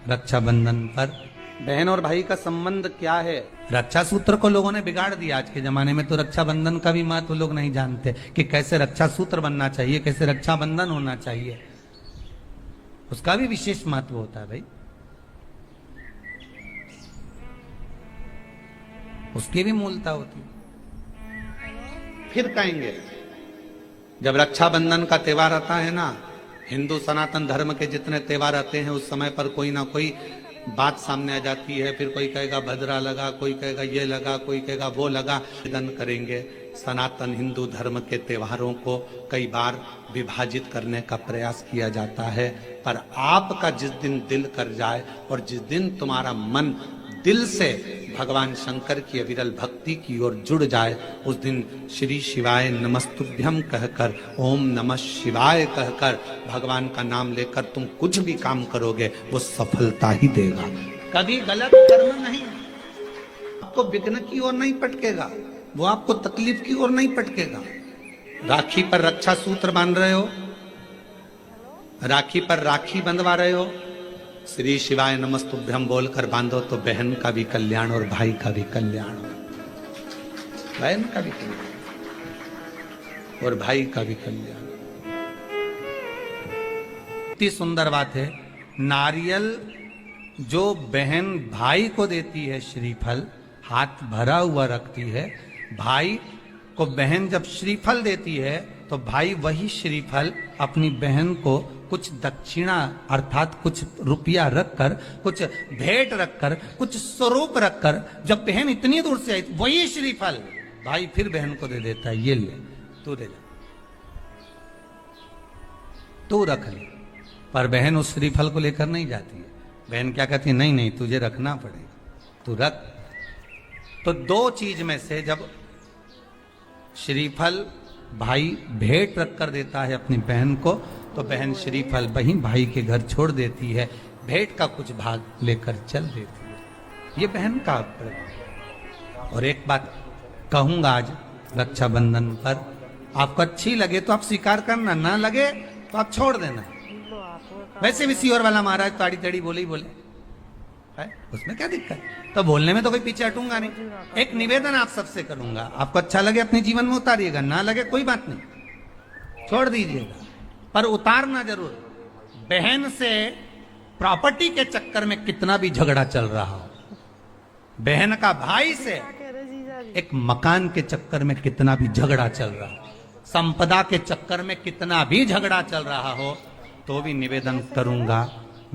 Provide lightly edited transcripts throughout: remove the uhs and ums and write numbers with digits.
रक्षाबंधन पर। बहन और भाई का संबंध क्या है? रक्षा सूत्र को लोगों ने बिगाड़ दिया। आज के जमाने में तो रक्षाबंधन का भी महत्व लोग नहीं जानते कि कैसे रक्षा सूत्र बनना चाहिए, कैसे रक्षाबंधन होना चाहिए। उसका भी विशेष महत्व होता है भाई, उसकी भी मूलता होती है। फिर कहेंगे जब रक्षाबंधन का त्योहार आता है ना, हिंदू सनातन धर्म के जितने त्योहार आते हैं उस समय पर कोई ना कोई बात सामने आ जाती है। फिर कोई कहेगा भद्रा लगा, कोई कहेगा ये लगा, कोई कहेगा वो लगा। निवेदन करेंगे, सनातन हिंदू धर्म के त्योहारों को कई बार विभाजित करने का प्रयास किया जाता है, पर आपका जिस दिन दिल कर जाए और जिस दिन तुम्हारा मन दिल से भगवान शंकर की अविरल भक्ति की ओर जुड़ जाए, उस दिन श्री शिवाय नमस्तुभ्यम कहकर, ओम नमः शिवाय कहकर भगवान का नाम लेकर तुम कुछ भी काम करोगे वो सफलता ही देगा। कभी गलत कर्म नहीं, आपको विघ्न की ओर नहीं पटकेगा, वो आपको तकलीफ की ओर नहीं पटकेगा। राखी पर रक्षा सूत्र बांध रहे हो, राखी पर राखी बंधवा रहे हो, श्री शिवाय नमस्तुभ्यम बोलकर बांधो तो बहन का भी कल्याण और भाई का भी कल्याण, बहन का भी कल्याण और भाई का भी कल्याण। इतनी सुंदर बात है। नारियल जो बहन भाई को देती है, श्रीफल हाथ भरा हुआ रखती है, भाई को बहन जब श्रीफल देती है तो भाई वही श्रीफल अपनी बहन को कुछ दक्षिणा अर्थात कुछ रुपया रखकर, कुछ भेंट रखकर, कुछ स्वरूप रखकर, जब बहन इतनी दूर से आई वही श्रीफल भाई फिर बहन को दे देता है, ये ले तू दे जा, तू रख ले। पर बहन उस श्रीफल को लेकर नहीं जाती है। बहन क्या कहती है, नहीं नहीं तुझे रखना पड़ेगा, तू रख। तो दो चीज में से जब श्रीफल भाई भेंट रखकर देता है अपनी बहन को, तो बहन श्रीफल वही भाई के घर छोड़ देती है, भेंट का कुछ भाग लेकर चल देती है। ये बहन का प्रतीक। और एक बात कहूंगा आज रक्षाबंधन पर, आपको अच्छी लगे तो आप स्वीकार करना, ना लगे तो आप छोड़ देना। वैसे भी सीहोर वाला महाराज ताड़ी तड़ी बोले ही बोले है, उसमें क्या दिक्कत? तो बोलने में तो कोई पीछे हटूंगा नहीं। एक निवेदन आप सबसे करूंगा, आपको अच्छा लगे अपने जीवन में उतारिएगा, ना लगे कोई बात नहीं, छोड़ दीजिएगा, पर उतारना जरूर। बहन से प्रॉपर्टी के चक्कर में कितना भी झगड़ा चल रहा हो, बहन का भाई से एक मकान के चक्कर में कितना भी झगड़ा चल रहा हो, संपदा के चक्कर में कितना भी झगड़ा चल रहा हो, तो भी निवेदन करूंगा,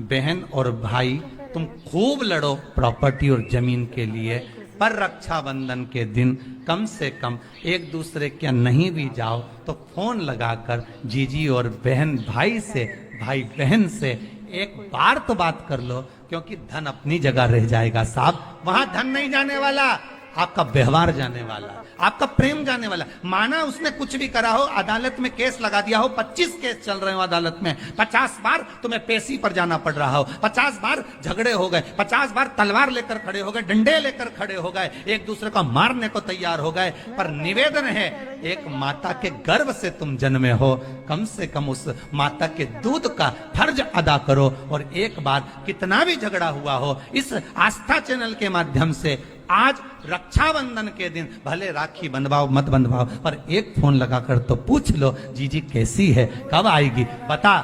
बहन और भाई तुम खूब लड़ो प्रॉपर्टी और जमीन के लिए, पर रक्षाबंधन के दिन कम से कम एक दूसरे के नहीं भी जाओ तो फोन लगाकर जीजी और बहन भाई से, भाई बहन से एक बार तो बात कर लो, क्योंकि धन अपनी जगह रह जाएगा साहब। वहां धन नहीं जाने वाला, आपका व्यवहार जाने वाला, आपका प्रेम जाने वाला। माना उसने कुछ भी करा हो, अदालत में केस लगा दिया हो, 25 केस चल रहे हो अदालत में, 50 बार तुम्हें पेशी पर जाना पड़ रहा हो, 50 बार झगड़े हो गए, 50 बार तलवार लेकर खड़े हो गए, डंडे लेकर खड़े हो गए, एक दूसरे को मारने को तैयार हो गए, पर निवेदन है एक माता के गर्भ से तुम जन्मे हो, कम से कम उस माता के दूध का फर्ज अदा करो। और एक बार कितना भी झगड़ा हुआ हो, इस आस्था चैनल के माध्यम से आज रक्षाबंधन के दिन भले राखी बंधवाओ मत बंधवाओ, पर एक फोन लगाकर तो पूछ लो, जीजी कैसी है, कब आएगी बता।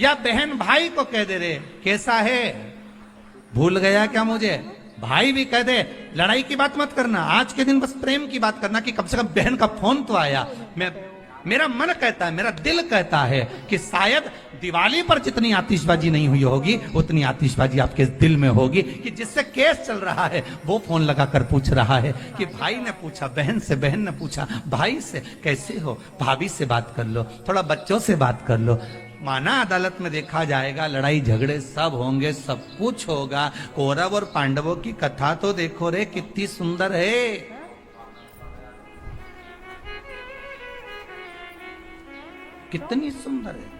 या बहन भाई को कह दे रे कैसा है, भूल गया क्या मुझे, भाई भी कह दे। लड़ाई की बात मत करना, आज के दिन बस प्रेम की बात करना कि कम से कम बहन का फोन तो आया। मेरा मन कहता है, मेरा दिल कहता है कि शायद दिवाली पर जितनी आतिशबाजी नहीं हुई होगी उतनी आतिशबाजी आपके दिल में होगी, कि जिससे केस चल रहा है वो फोन लगाकर पूछ रहा है कि भाई ने पूछा बहन से, बहन ने पूछा भाई से, कैसे हो, भाभी से बात कर लो, थोड़ा बच्चों से बात कर लो। माना अदालत में देखा जाएगा, लड़ाई झगड़े सब होंगे, सब कुछ होगा, कौरव और पांडवों की कथा तो देखो रे कितनी सुंदर है। कितनी सुंदर है।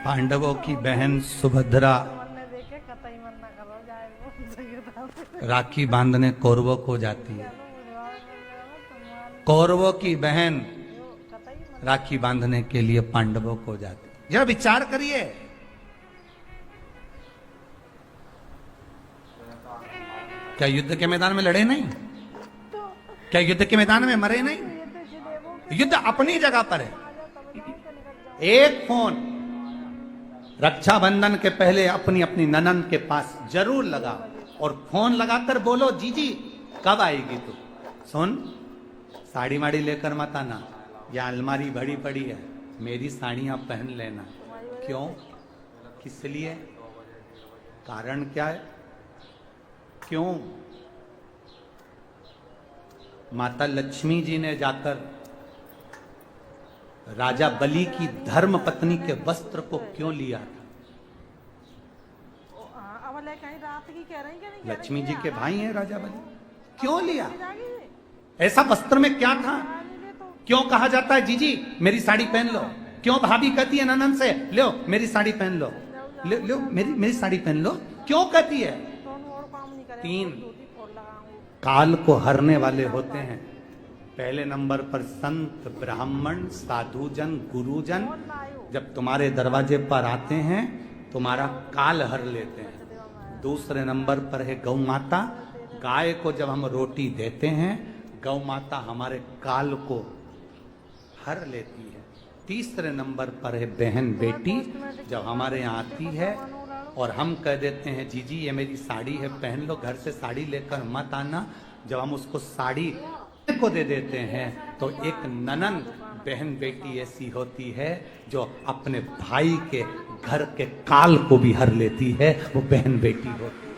पांडवों की बहन सुभद्रा राखी बांधने कौरवों को जाती है। कौरवों की बहन राखी बांधने के लिए पांडवों को जाते। जरा विचार करिए, क्या युद्ध के मैदान में लड़े नहीं? क्या युद्ध के मैदान में मरे नहीं? युद्ध अपनी जगह पर है। एक फोन रक्षाबंधन के पहले अपनी अपनी ननंद के पास जरूर लगाओ और फोन लगाकर बोलो, जीजी कब आएगी तू? सुन, साड़ी माड़ी लेकर मत आना, या अलमारी भरी पड़ी है, मेरी साड़ियां पहन लेना। क्यों? किस लिए? कारण क्या है? क्यों? माता लक्ष्मी जी ने जाकर राजा बलि की धर्म पत्नी के वस्त्र को क्यों लिया था? लक्ष्मी जी के भाई हैं राजा बलि, क्यों लिया? ऐसा वस्त्र में क्या था? क्यों कहा जाता है जीजी मेरी साड़ी पहन लो? क्यों भाभी कहती है ननन से, लो मेरी साड़ी पहन लो, लो मेरी साड़ी पहन लो? क्यों कहती है? 3 काल को हरने वाले होते हैं। पहले नंबर पर संत, ब्राह्मण, साधुजन, गुरुजन जब तुम्हारे दरवाजे पर आते हैं तुम्हारा काल हर लेते हैं। दूसरे नंबर पर है गौ माता। गाय को जब हम रोटी देते हैं गौ माता हमारे काल को हर लेती है। तीसरे नंबर पर है बहन बेटी, जब हमारे यहाँ आती है और हम कह देते हैं जीजी ये मेरी साड़ी है पहन लो, घर से साड़ी लेकर मत आना। जब हम उसको साड़ी को दे देते हैं तो एक ननन बहन बेटी ऐसी होती है जो अपने भाई के घर के काल को भी हर लेती है, वो बहन बेटी होती है।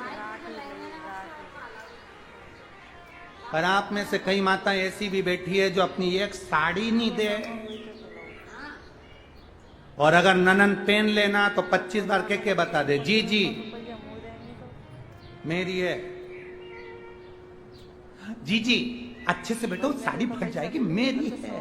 पर आप में से कई माता ऐसी भी बैठी है जो अपनी एक साड़ी नहीं दे, और अगर ननन पहन लेना तो 25 बार के बता दे जी जी मेरी है, जी जी अच्छे से बैठो साड़ी पकड़ जाएगी मेरी है।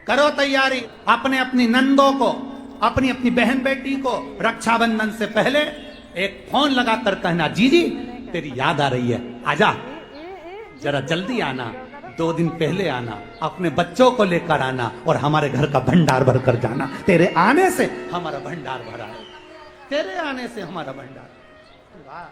करो तैयारी, अपने अपनी नंदों को, अपनी अपनी बहन बेटी को रक्षाबंधन से पहले एक फोन लगाकर कहना जीजी तेरी याद आ रही है, आजा जरा जल्दी आना, 2 दिन पहले आना, अपने बच्चों को लेकर आना और हमारे घर का भंडार भर कर जाना। तेरे आने से हमारा भंडार भरा है, तेरे आने से हमारा भंडार। वाह,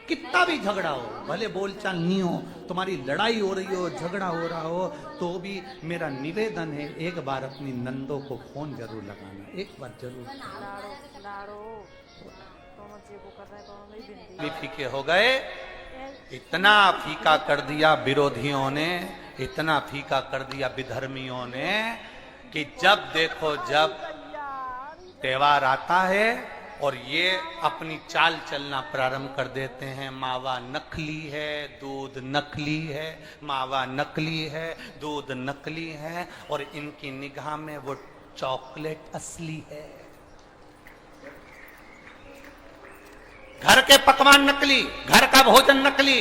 कितना भी झगड़ा हो, भले बोलचाल नहीं हो, तुम्हारी लड़ाई हो रही हो, झगड़ा हो रहा हो, तो भी मेरा निवेदन है एक बार अपनी नंदों को फोन जरूर लगाना, एक बार जरूर। फीके हो गए, इतना फीका कर दिया विरोधियों ने, इतना फीका कर दिया विधर्मियों ने कि जब देखो जब त्योहार आता है और ये अपनी चाल चलना प्रारंभ कर देते हैं। मावा नकली है, दूध नकली है, मावा नकली है, दूध नकली है, और इनकी निगाह में वो चॉकलेट असली है। घर के पकवान नकली, घर का भोजन नकली,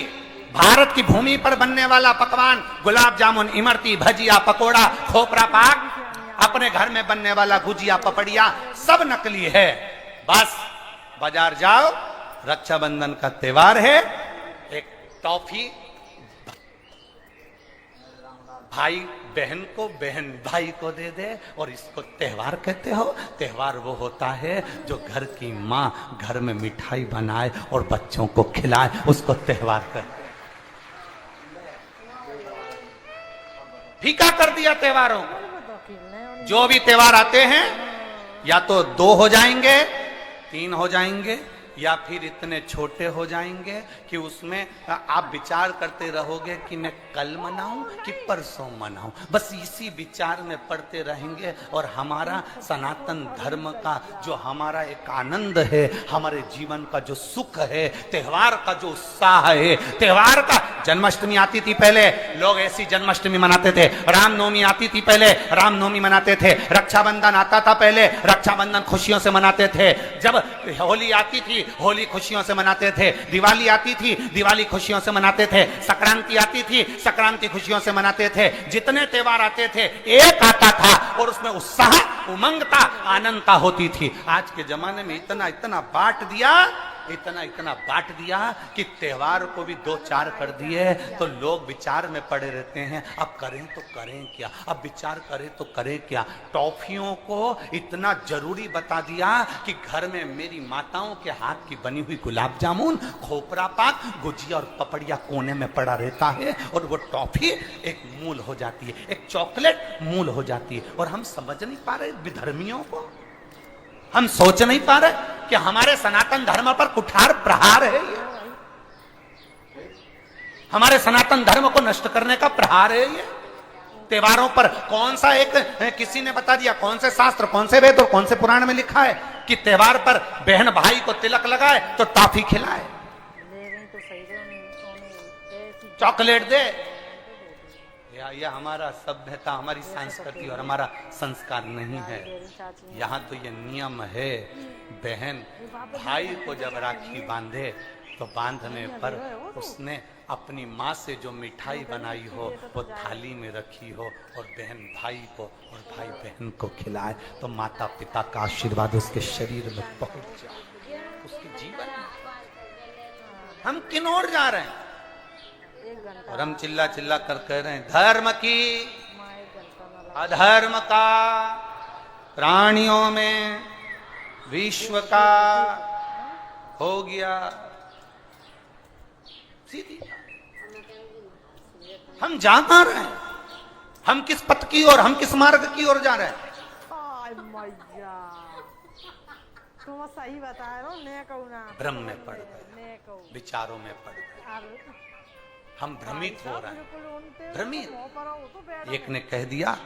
भारत की भूमि पर बनने वाला पकवान गुलाब जामुन, इमरती, भजिया, पकोड़ा, खोपरा पाक, अपने घर में बनने वाला गुजिया, पपड़िया सब नकली है। बस बाजार जाओ, रक्षाबंधन का त्योहार है, एक टॉफी भाई बहन को, बहन भाई को दे दे, और इसको त्योहार कहते हो। त्योहार वो होता है जो घर की माँ घर में मिठाई बनाए और बच्चों को खिलाए, उसको त्योहार कहते हैं। फीका कर दिया त्योहारों को। जो भी त्योहार आते हैं या तो 2 हो जाएंगे, 3 हो जाएंगे, या फिर इतने छोटे हो जाएंगे कि उसमें आप विचार करते रहोगे कि मैं कल मनाऊं कि परसों मनाऊं। बस इसी विचार में पड़ते रहेंगे, और हमारा सनातन धर्म का जो हमारा एक आनंद है, हमारे जीवन का जो सुख है, त्योहार का जो उत्साह है, त्योहार का। जन्माष्टमी आती थी पहले, लोग ऐसी जन्माष्टमी मनाते थे। रामनवमी आती थी पहले, रामनवमी मनाते थे। रक्षाबंधन आता था पहले, रक्षाबंधन खुशियों से मनाते थे। जब होली आती थी होली खुशियों से मनाते थे, दिवाली आती थी, दिवाली खुशियों से मनाते थे, संक्रांति आती थी, संक्रांति खुशियों से मनाते थे। जितने त्योहार आते थे एक आता था और उसमें उत्साह, उमंगता, आनंदता होती थी। आज के जमाने में इतना इतना बांट दिया, इतना इतना बांट दिया कि त्योहार को भी 2-4 कर दिए तो लोग विचार में पड़े रहते हैं। अब करें तो करें क्या, अब विचार करें तो करें क्या। टॉफियों को इतना जरूरी बता दिया कि घर में मेरी माताओं के हाथ की बनी हुई गुलाब जामुन, खोपरा पाक, गुजिया और पपड़िया कोने में पड़ा रहता है और वो टॉफी एक मूल हो जाती है, एक चॉकलेट मूल हो जाती है। और हम समझ नहीं पा रहे विधर्मियों को, हम सोच नहीं पा रहे कि हमारे सनातन धर्म पर कुठार प्रहार है ये, हमारे सनातन धर्म को नष्ट करने का प्रहार है ये। त्योहारों पर कौन सा एक, किसी ने बता दिया कौन से शास्त्र, कौन से वेद और कौन से पुराण में लिखा है कि त्योहार पर बहन भाई को तिलक लगाए तो टॉफी खिलाए, चॉकलेट दे। यह हमारा सभ्यता, हमारी संस्कृति और हमारा संस्कार नहीं है। यहाँ तो ये नियम है, बहन भाई को जब राखी बांधे तो बांधने पर उसने अपनी माँ से जो मिठाई बनाई हो वो थाली में रखी हो और बहन भाई को और भाई बहन को खिलाए तो माता पिता का आशीर्वाद उसके शरीर में पहुंच जाए, उसके जीवन में। हम किन ओर जा रहे हैं? और हम चिल्ला चिल्ला कर कह रहे हैं धर्म की, अधर्म का, प्राणियों में विश्व का हो गया। सीधी हम जा कहां रहे हैं? हम किस पथ की ओर, हम किस मार्ग की ओर जा रहे हैं? तुम सही बता रहे हो, ने कहू ना भ्रम में पड़ गए, विचारों में पड़ गए, हम भ्रमित हो रहे हैं, भ्रमित। एक ने कह दिया,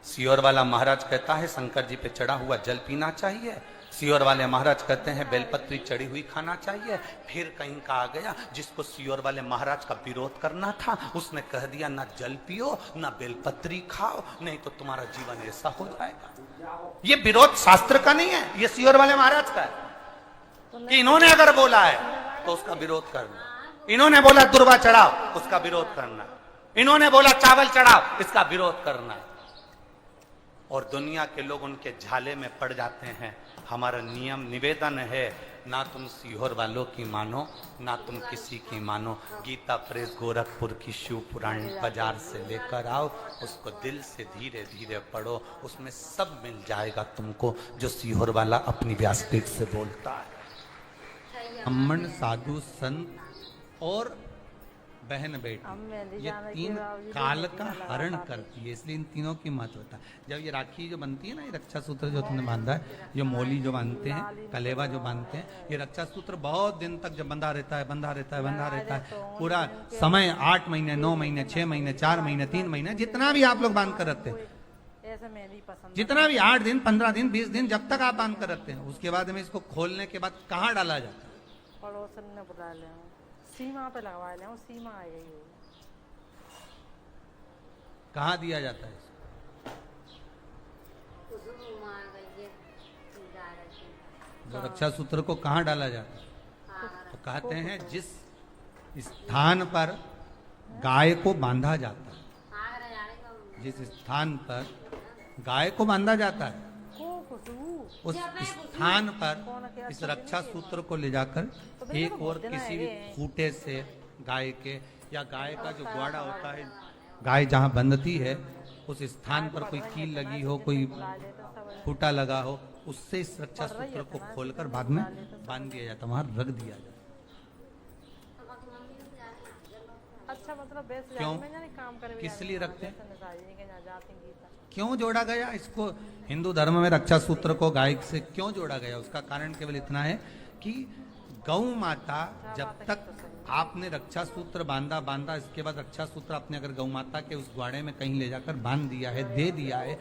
सियोर वाला महाराज कहता है शंकर जी पे चढ़ा हुआ जल पीना चाहिए, सियोर वाले महाराज कहते हैं बेलपत्री चढ़ी हुई खाना चाहिए। फिर कहीं का आ गया जिसको सियोर वाले महाराज का विरोध करना था, उसने कह दिया ना जल पियो ना बेलपत्री खाओ, नहीं तो तुम्हारा जीवन ऐसा हो जाएगा। ये विरोध शास्त्र का नहीं है, ये सियोर वाले महाराज का है कि इन्होंने अगर बोला है तो उसका विरोध करना, इन्होंने बोला दुर्वा चढ़ाओ उसका विरोध करना, इन्होंने बोला चावल चढ़ाओ इसका विरोध करना। और दुनिया के लोग उनके झाले में पड़ जाते हैं। हमारा नियम निवेदन है, ना तुम सीहोर वालों की मानो ना तुम किसी की मानो। गीता प्रेस गोरखपुर की शिव पुराण बाजार से लेकर आओ, उसको दिल से धीरे धीरे पढ़ो, उसमें सब मिल जाएगा तुमको जो सीहोर वाला अपनी व्यासपीठ से बोलता है। ब्राह्मण, साधु, संत और बहन बेटी, ये तीन काल का हरण करती है, इसलिए इन तीनों की महत्वता। जब ये राखी जो बनती है ना, ये रक्षा सूत्र जो तुमने बांधा है, जो मोली जो बांधते हैं, कलेवा जो बांधते हैं, ये रक्षा सूत्र बहुत दिन तक जब बंधा रहता है, बंधा रहता है, बंधा रहता है, पूरा समय 8 महीने, 9 महीने, 6 महीने, 4 महीने, 3 महीने, जितना भी आप लोग बांध कर रखते हैं, जितना भी 8 दिन, 15 दिन, 20 दिन, जब तक आप बांध कर रखते हैं, उसके बाद में इसको खोलने के बाद कहाँ डाला जाता है? पड़ोसन ने बुला लिया, सीमा पे लगवा ले, सीमा आ गई, कहाँ दिया जाता है? जो रक्षा सूत्र को कहाँ डाला जाता है? तो कहते हैं जिस स्थान पर गाय को बांधा जाता है, जिस स्थान पर गाय को बांधा जाता है, उस स्थान पर इस रक्षा सूत्र को ले जाकर एक और किसी भी खूंटे से गाय के, या गाय का जो ग्वाड़ा होता है, गाय जहाँ बंधती है उस स्थान पर कोई कील लगी हो, कोई खूंटा लगा हो, उससे इस रक्षा सूत्र को खोलकर बाद में बांध दिया जाता, वहां रख दिया जाता। अच्छा, मतलब क्यों, किस लिए रखते हैं, क्यों जोड़ा गया इसको हिंदू धर्म में रक्षा सूत्र को गाय से क्यों जोड़ा गया? उसका कारण केवल इतना है कि गौ माता, जब तक आपने रक्षा सूत्र बांधा, इसके बाद रक्षा सूत्र आपने अगर गौ माता के उस ग्वाड़े में कहीं ले जाकर बांध दिया है, दे दिया है,